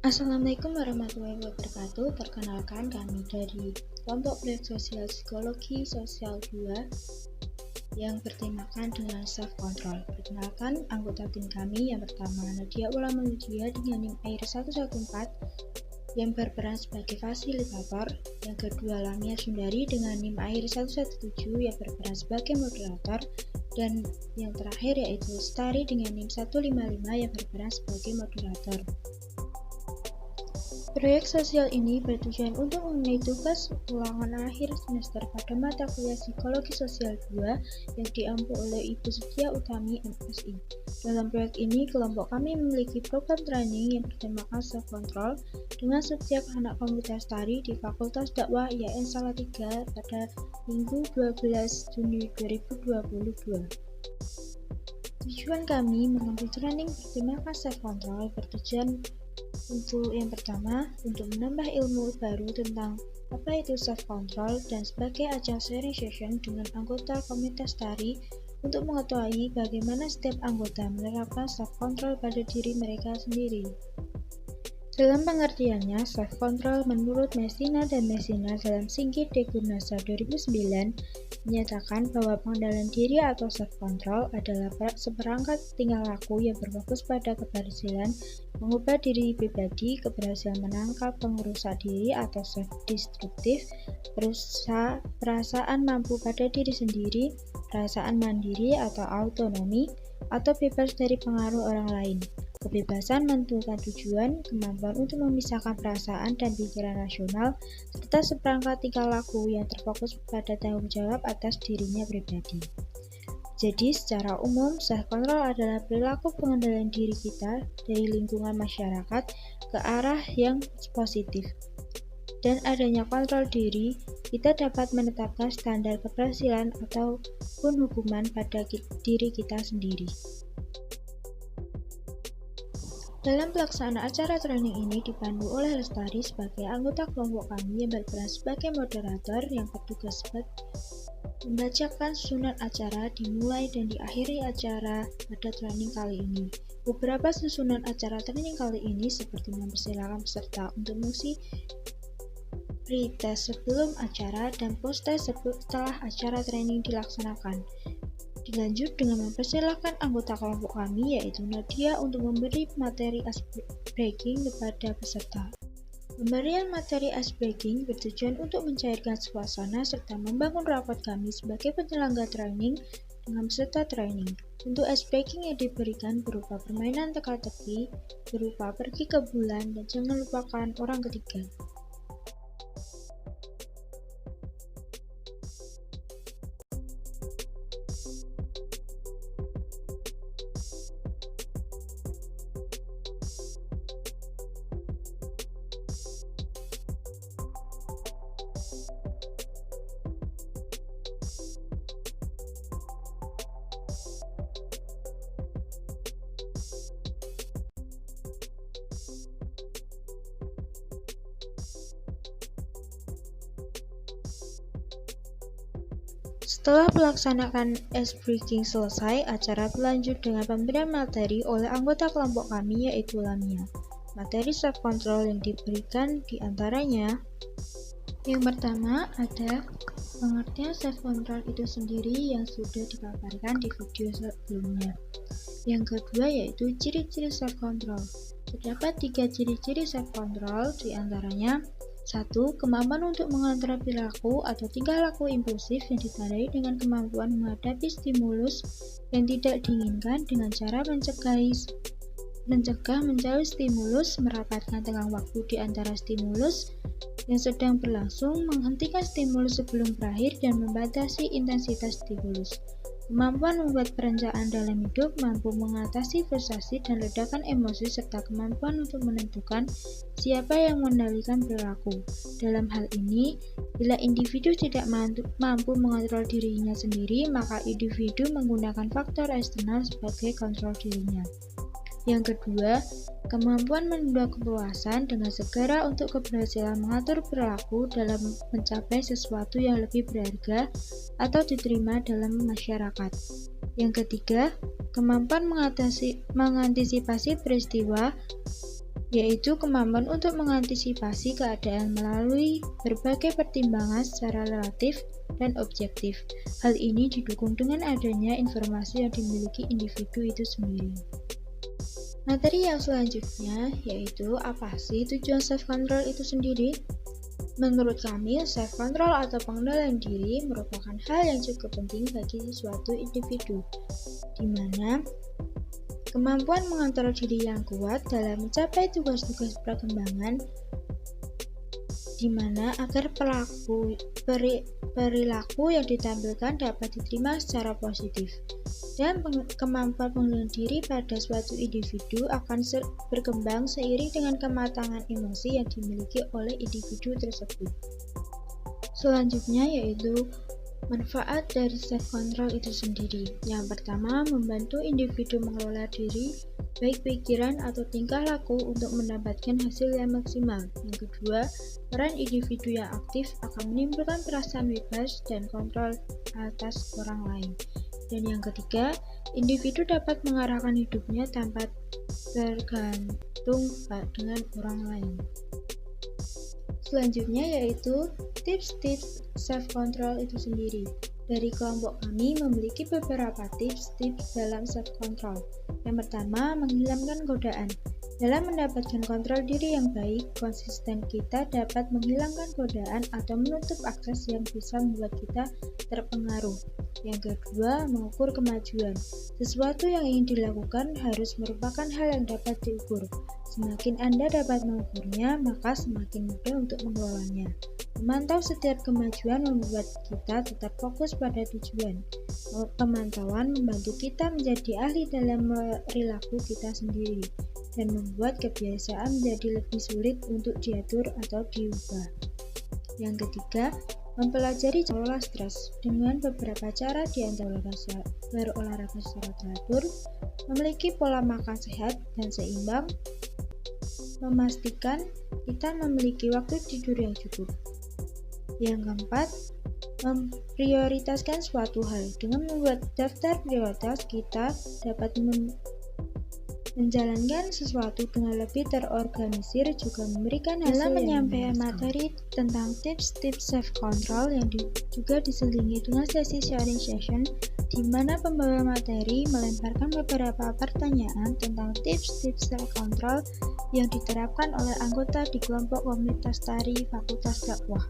Assalamualaikum warahmatullahi wabarakatuh. Perkenalkan kami dari kelompok proyek sosial psikologi sosial 2 yang bertemakan dengan self control. Perkenalkan anggota tim kami yang pertama Nadia Ulamaludia dengan NIM Air 114 yang berperan sebagai fasilitator, yang kedua Lamia Sundari dengan NIM Air 117 yang berperan sebagai moderator, dan yang terakhir yaitu Lestari dengan NIM 155 yang berperan sebagai moderator. Proyek sosial ini bertujuan untuk memenuhi tugas ulangan akhir semester pada mata kuliah Psikologi Sosial 2 yang diampu oleh Ibu Setia Utami, MSI. Dalam proyek ini, kelompok kami memiliki program training yang bertemakan self-control dengan setiap anak komunitas tari di Fakultas Dakwah IAIN Salatiga pada Minggu 12 Juni 2022. Tujuan kami mengambil training bertemakan self-control bertujuan untuk yang pertama, untuk menambah ilmu baru tentang apa itu self-control dan sebagai ajang sharing session dengan anggota komunitas tari untuk mengetahui bagaimana setiap anggota menerapkan self-control pada diri mereka sendiri. Dalam pengertiannya, self-control menurut Messina dan Messina dalam Singkir de Gurnasa 2009 menyatakan bahwa pengendalian diri atau self-control adalah seperangkat tingkah laku yang berfokus pada keberhasilan mengubah diri pribadi, keberhasilan menangkal pengrusak diri atau self-destruktif, perasaan mampu pada diri sendiri, perasaan mandiri atau autonomi, atau bebas dari pengaruh orang lain. Kebebasan menentukan tujuan, kemampuan untuk memisahkan perasaan dan pikiran rasional, serta seperangkat tingkah laku yang terfokus pada tanggung jawab atas dirinya pribadi. Jadi, secara umum, self-control adalah perilaku pengendalian diri kita dari lingkungan masyarakat ke arah yang positif. Dan adanya kontrol diri, kita dapat menetapkan standar keberhasilan ataupun hukuman pada diri kita sendiri. Dalam pelaksanaan acara training ini dipandu oleh Lestari sebagai anggota kelompok kami yang berperan sebagai moderator yang bertugas membacakan susunan acara dimulai dan diakhiri acara pada training kali ini. Beberapa susunan acara training kali ini seperti mempersilahkan peserta untuk mengisi pre-test sebelum acara dan post-test setelah acara training dilaksanakan. Dilanjut dengan mempersilahkan anggota kelompok kami yaitu Nadia untuk memberi materi icebreaking kepada peserta. Pemberian materi icebreaking bertujuan untuk mencairkan suasana serta membangun rapat kami sebagai penyelenggara training dengan peserta training. Untuk icebreaking yang diberikan berupa permainan teka-teki, berupa pergi ke bulan, dan jangan lupakan orang ketiga. Setelah melaksanakan icebreaking selesai, acara berlanjut dengan pemberian materi oleh anggota kelompok kami yaitu Lamia. Materi self-control yang diberikan diantaranya yang pertama ada pengertian self-control itu sendiri yang sudah dipaparkan di video sebelumnya. Yang kedua yaitu ciri-ciri self-control. Terdapat 3 ciri-ciri self-control diantaranya 1. Kemampuan untuk mengontrol perilaku atau tingkah laku impulsif yang ditandai dengan kemampuan menghadapi stimulus yang tidak diinginkan dengan cara mencegah menjauhi stimulus, merapatkan tenggang waktu di antara stimulus yang sedang berlangsung, menghentikan stimulus sebelum berakhir, dan membatasi intensitas stimulus. Kemampuan membuat perencanaan dalam hidup, mampu mengatasi frustasi dan ledakan emosi, serta kemampuan untuk menentukan siapa yang mengendalikan perilaku. Dalam hal ini, bila individu tidak mampu mengontrol dirinya sendiri, maka individu menggunakan faktor eksternal sebagai kontrol dirinya. Yang kedua, kemampuan menunda kepuasan dengan segera untuk keberhasilan mengatur perilaku dalam mencapai sesuatu yang lebih berharga atau diterima dalam masyarakat. Yang ketiga, kemampuan mengantisipasi peristiwa yaitu kemampuan untuk mengantisipasi keadaan melalui berbagai pertimbangan secara relatif dan objektif. Hal ini didukung dengan adanya informasi yang dimiliki individu itu sendiri. Materi yang selanjutnya yaitu apa sih tujuan self-control itu sendiri? Menurut kami, self-control atau pengendalian diri merupakan hal yang cukup penting bagi suatu individu, di mana kemampuan mengontrol diri yang kuat dalam mencapai tugas-tugas perkembangan di mana agar perilaku yang ditampilkan dapat diterima secara positif. Dan kemampuan pengendalian diri pada suatu individu akan berkembang seiring dengan kematangan emosi yang dimiliki oleh individu tersebut. Selanjutnya yaitu manfaat dari self-control itu sendiri. Yang pertama, membantu individu mengelola diri, baik pikiran atau tingkah laku untuk mendapatkan hasil yang maksimal. Yang kedua, peran individu yang aktif akan menimbulkan perasaan bebas dan kontrol atas orang lain. Dan yang ketiga, individu dapat mengarahkan hidupnya tanpa tergantung dengan orang lain. Selanjutnya yaitu tips-tips self-control itu sendiri. Dari kelompok kami memiliki beberapa tips-tips dalam self-control. Yang pertama, menghilangkan godaan. Dalam mendapatkan kontrol diri yang baik, konsisten kita dapat menghilangkan godaan atau menutup akses yang bisa membuat kita terpengaruh. Yang kedua, mengukur kemajuan. Sesuatu yang ingin dilakukan harus merupakan hal yang dapat diukur. Semakin Anda dapat mengukurnya, maka semakin mudah untuk mengelolanya. Memantau setiap kemajuan membuat kita tetap fokus pada tujuan. Pemantauan membantu kita menjadi ahli dalam perilaku kita sendiri dan membuat kebiasaan menjadi lebih sulit untuk diatur atau diubah. Yang ketiga, mempelajari mengelola stres dengan beberapa cara di antara berolahraga secara teratur, memiliki pola makan sehat dan seimbang, memastikan kita memiliki waktu tidur yang cukup. Yang keempat, memprioritaskan suatu hal. Dengan membuat daftar prioritas, kita dapat menjalankan sesuatu dengan lebih terorganisir, juga memberikan hasil dalam menyampaikan materi tentang tips-tips self-control yang juga diselingi dengan sesi sharing session di mana pembawa materi melemparkan beberapa pertanyaan tentang tips-tips self-control yang diterapkan oleh anggota di kelompok komunitas tari Fakultas Dakwah.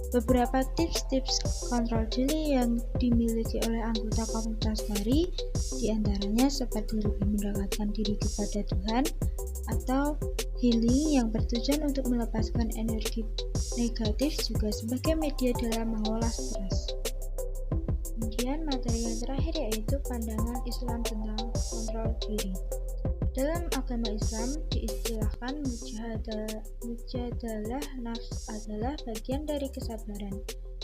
Beberapa tips-tips kontrol diri yang dimiliki oleh anggota komunitas tari diantaranya seperti lebih mendekatkan diri kepada Tuhan atau healing yang bertujuan untuk melepaskan energi negatif juga sebagai media dalam mengolah stres. Kemudian materi yang terakhir yaitu pandangan Islam tentang kontrol diri. Dalam agama Islam diistilahkan mujadalah nafs adalah bagian dari kesabaran.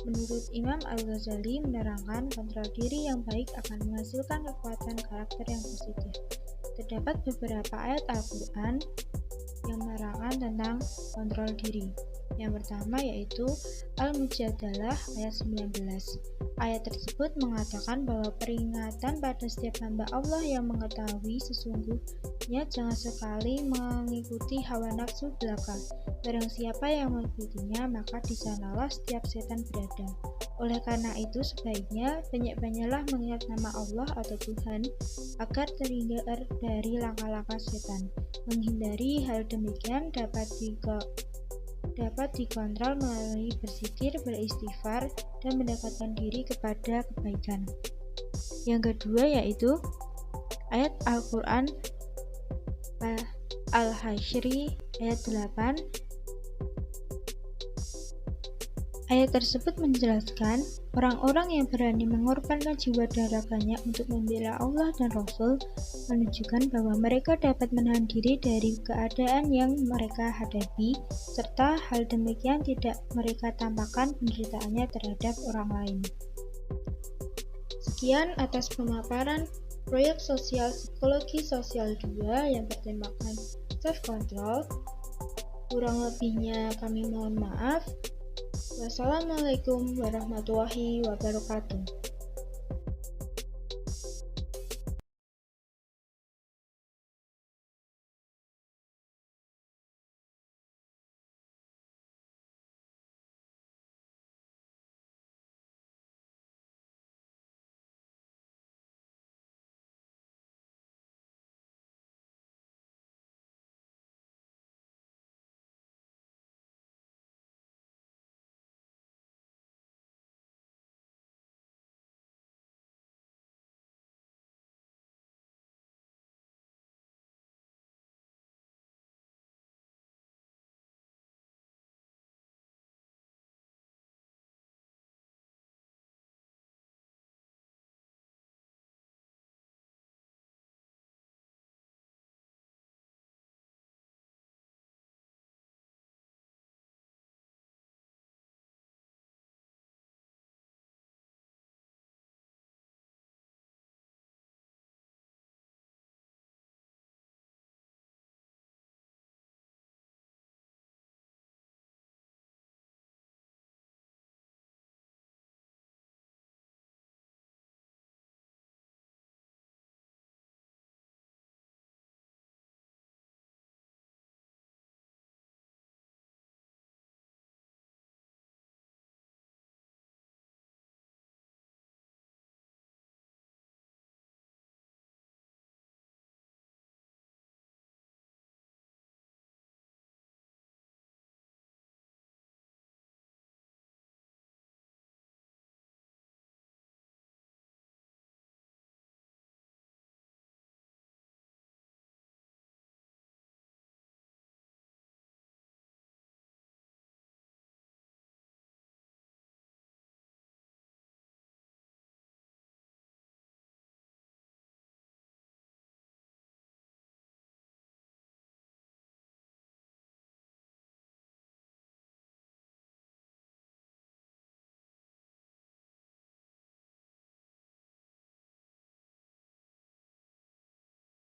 Menurut Imam Al-Ghazali menerangkan kontrol diri yang baik akan menghasilkan kekuatan karakter yang positif. Terdapat beberapa ayat Al-Quran yang menerangkan tentang kontrol diri. Yang pertama yaitu Al-Mujadalah ayat 19. Ayat tersebut mengatakan bahwa peringatan pada setiap hamba Allah yang mengetahui sesungguhnya jangan sekali mengikuti hawa nafsu belaka. Barang siapa yang mengikutinya, maka di sanalah setiap setan berada. Oleh karena itu, sebaiknya banyak-banyaklah mengingat nama Allah atau Tuhan agar terhindar dari langkah-langkah setan. Menghindari hal demikian dapat dikontrol melalui berzikir, beristighfar, dan mendekatkan diri kepada kebaikan. Yang kedua yaitu ayat Al-Quran Al-Hasyr ayat 8. Ayat tersebut menjelaskan orang-orang yang berani mengorbankan jiwa dan raganya untuk membela Allah dan Rasul menunjukkan bahwa mereka dapat menahan diri dari keadaan yang mereka hadapi, serta hal demikian tidak mereka tampakkan penderitaannya terhadap orang lain. Sekian atas pemaparan proyek sosial psikologi sosial 2 yang bertemakan self-control. Kurang lebihnya kami mohon maaf. Wassalamualaikum warahmatullahi wabarakatuh.